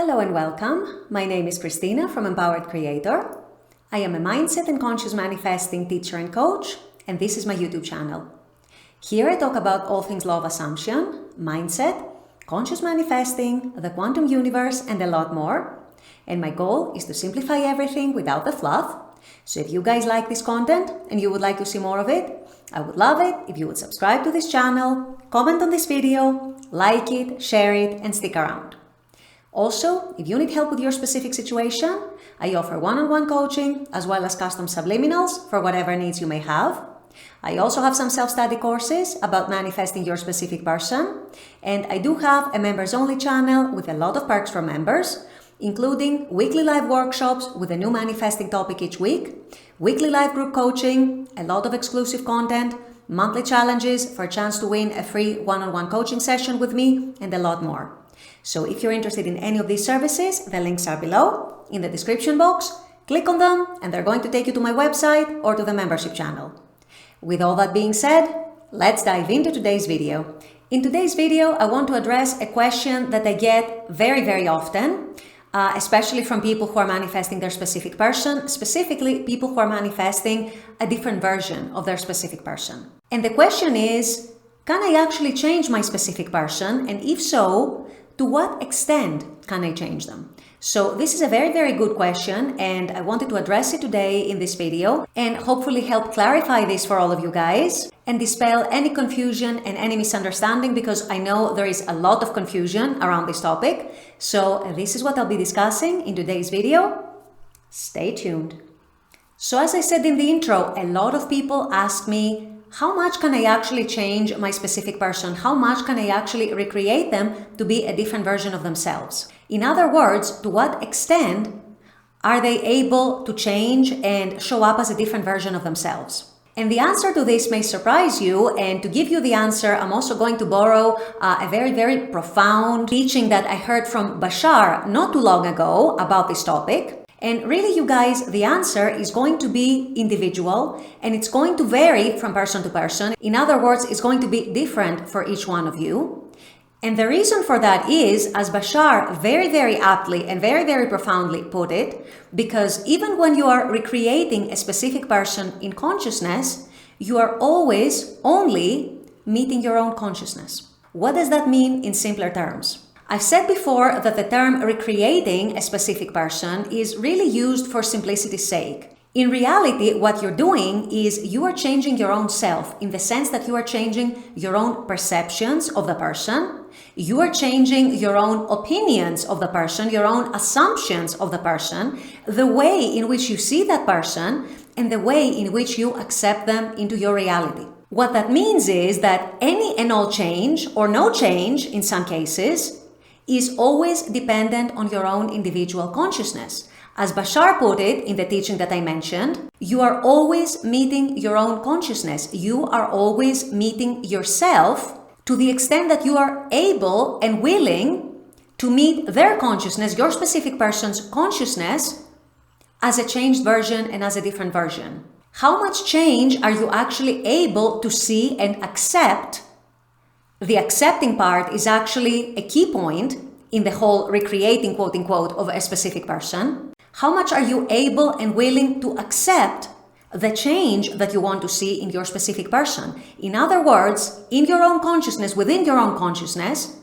Hello and welcome. My name is Christina from Empowered Creator. I am a mindset and conscious manifesting teacher and coach, and this is my YouTube channel. Here I talk about all things law of assumption, mindset, conscious manifesting, the quantum universe, and a lot more. And my goal is to simplify everything without the fluff. So if you guys like this content and you would like to see more of it, I would love it if you would subscribe to this channel, comment on this video, like it, share it, and stick around. Also, if you need help with your specific situation, I offer one-on-one coaching as well as custom subliminals for whatever needs you may have. I also have some self-study courses about manifesting your specific person, and I do have a members-only channel with a lot of perks for members, including weekly live workshops with a new manifesting topic each week, weekly live group coaching, a lot of exclusive content, monthly challenges for a chance to win a free one-on-one coaching session with me, and a lot more. So if you're interested in any of these services, the links are below in the description box. Click on them and they're going to take you to my website or to the membership channel. With all that being said, let's dive into today's video. In today's video, I want to address a question that I get very often, especially from people who are manifesting their specific person, specifically people who are manifesting a different version of their specific person. And the question is, can I actually change my specific person? And if so, to what extent can I change them? So this is a very good question, and I wanted to address it today in this video and hopefully help clarify this for all of you guys and dispel any confusion and any misunderstanding, because I know there is a lot of confusion around this topic. So this is what I'll be discussing in today's video. Stay tuned. So as I said in the intro, a lot of people ask me, how much can I actually change my specific person? How much can I actually recreate them to be a different version of themselves? In other words, to what extent are they able to change and show up as a different version of themselves? And the answer to this may surprise you, and to give you the answer, I'm also going to borrow a very profound teaching that I heard from Bashar not too long ago about this topic. And really, you guys, the answer is going to be individual, and it's going to vary from person to person. In other words, it's going to be different for each one of you. And the reason for that is, as Bashar very aptly and very profoundly put it, because even when you are recreating a specific person in consciousness, you are always only meeting your own consciousness. What does that mean in simpler terms? I've said before that the term recreating a specific person is really used for simplicity's sake. In reality, what you're doing is you are changing your own self, in the sense that you are changing your own perceptions of the person. You are changing your own opinions of the person, your own assumptions of the person, the way in which you see that person, and the way in which you accept them into your reality. What that means is that any and all change, or no change in some cases, is always dependent on your own individual consciousness. As Bashar put it in the teaching that I mentioned, you are always meeting your own consciousness. You are always meeting yourself to the extent that you are able and willing to meet their consciousness, your specific person's consciousness, as a changed version and as a different version. How much change are you actually able to see and accept? The accepting part is actually a key point in the whole recreating, quote unquote, of a specific person. How much are you able and willing to accept the change that you want to see in your specific person? In other words, in your own consciousness, within your own consciousness,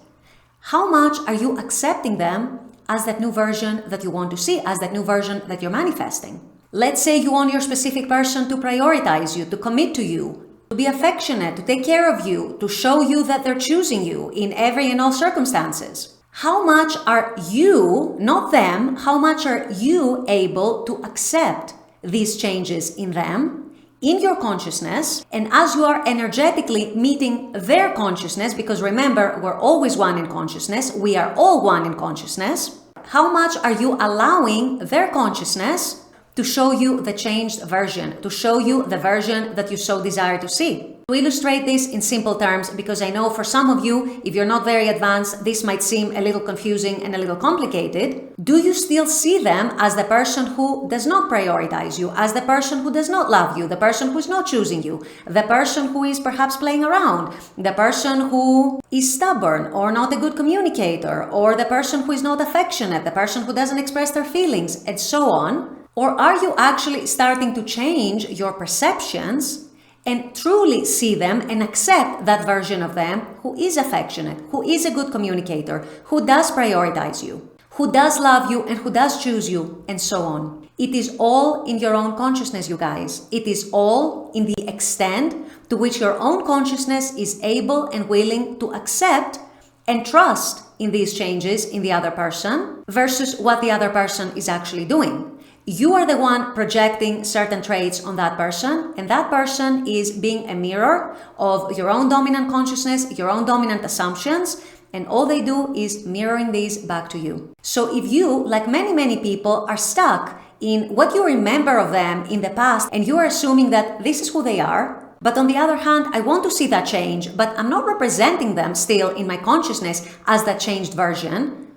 how much are you accepting them as that new version that you want to see, as that new version that you're manifesting? Let's say you want your specific person to prioritize you, to commit to you, to be affectionate, to take care of you, to show you that they're choosing you in every and all circumstances. How much are you, not them, how much are you able to accept these changes in them, in your consciousness, and as you are energetically meeting their consciousness, because remember, we're always one in consciousness, we are all one in consciousness, how much are you allowing their consciousness to show you the changed version, to show you the version that you so desire to see? To illustrate this in simple terms, because I know for some of you, if you're not very advanced, this might seem a little confusing and a little complicated. Do you still see them as the person who does not prioritize you, as the person who does not love you, the person who's not choosing you, the person who is perhaps playing around, the person who is stubborn or not a good communicator, or the person who is not affectionate, the person who doesn't express their feelings, and so on? Or are you actually starting to change your perceptions and truly see them and accept that version of them who is affectionate, who is a good communicator, who does prioritize you, who does love you and who does choose you, and so on? It is all in your own consciousness, you guys. It is all in the extent to which your own consciousness is able and willing to accept and trust in these changes in the other person versus what the other person is actually doing. You are the one projecting certain traits on that person, and that person is being a mirror of your own dominant consciousness, your own dominant assumptions, and all they do is mirroring these back to you. So if you, like many people, are stuck in what you remember of them in the past, and you are assuming that this is who they are, but on the other hand, I want to see that change, but I'm not representing them still in my consciousness as that changed version.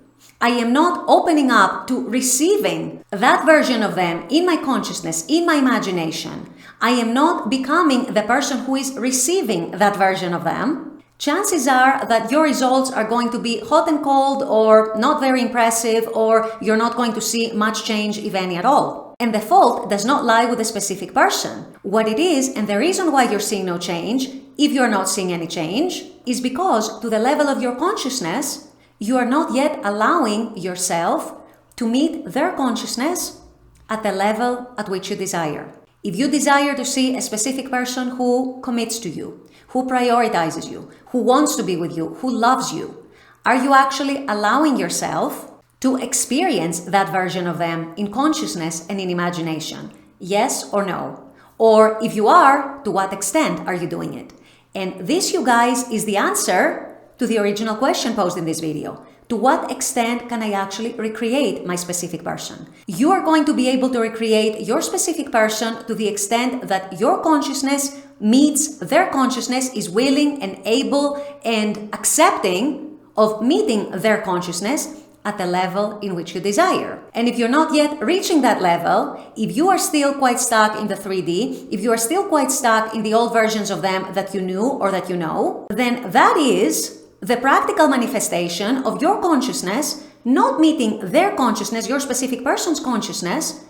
I am not opening up to receiving that version of them in my consciousness, in my imagination. I am not becoming the person who is receiving that version of them. Chances are that your results are going to be hot and cold, or not very impressive, or you're not going to see much change, if any at all. And the fault does not lie with a specific person. What it is, and the reason why you're seeing no change, if you're not seeing any change, is because to the level of your consciousness, you are not yet allowing yourself to meet their consciousness at the level at which you desire. If you desire to see a specific person who commits to you, who prioritizes you, who wants to be with you, who loves you, are you actually allowing yourself to experience that version of them in consciousness and in imagination? Yes or no? Or if you are, to what extent are you doing it? And this, you guys, is the answer to the original question posed in this video. To what extent can I actually recreate my specific person? You are going to be able to recreate your specific person to the extent that your consciousness meets their consciousness, is willing and able and accepting of meeting their consciousness at the level in which you desire. And if you're not yet reaching that level, if you are still quite stuck in the 3D, if you are still quite stuck in the old versions of them that you knew or that you know, then that is the practical manifestation of your consciousness not meeting their consciousness, your specific person's consciousness,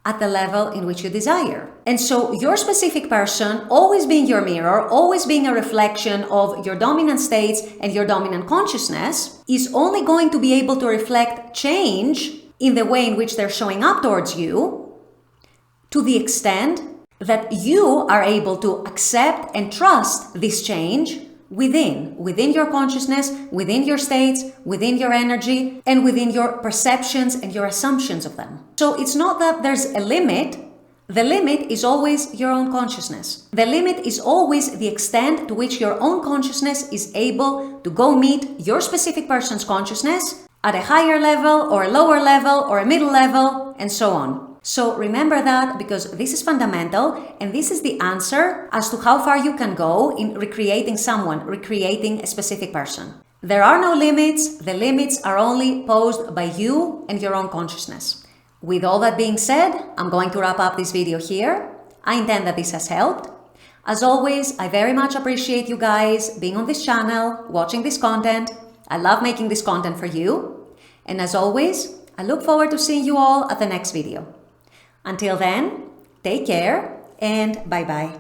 at the level in which you desire. And so your specific person, always being your mirror, always being a reflection of your dominant states and your dominant consciousness, is only going to be able to reflect change in the way in which they're showing up towards you, to the extent that you are able to accept and trust this change within your consciousness, within your states, within your energy, and within your perceptions and your assumptions of them. So it's not that there's a limit. The limit is always your own consciousness. The limit is always the extent to which your own consciousness is able to go meet your specific person's consciousness at a higher level or a lower level or a middle level, and so on. So remember that, because this is fundamental, and this is the answer as to how far you can go in recreating someone, recreating a specific person. There are no limits. The limits are only posed by you and your own consciousness. With all that being said, I'm going to wrap up this video here. I intend that this has helped. As always, I very much appreciate you guys being on this channel, watching this content. I love making this content for you. And as always, I look forward to seeing you all at the next video. Until then, take care and bye-bye.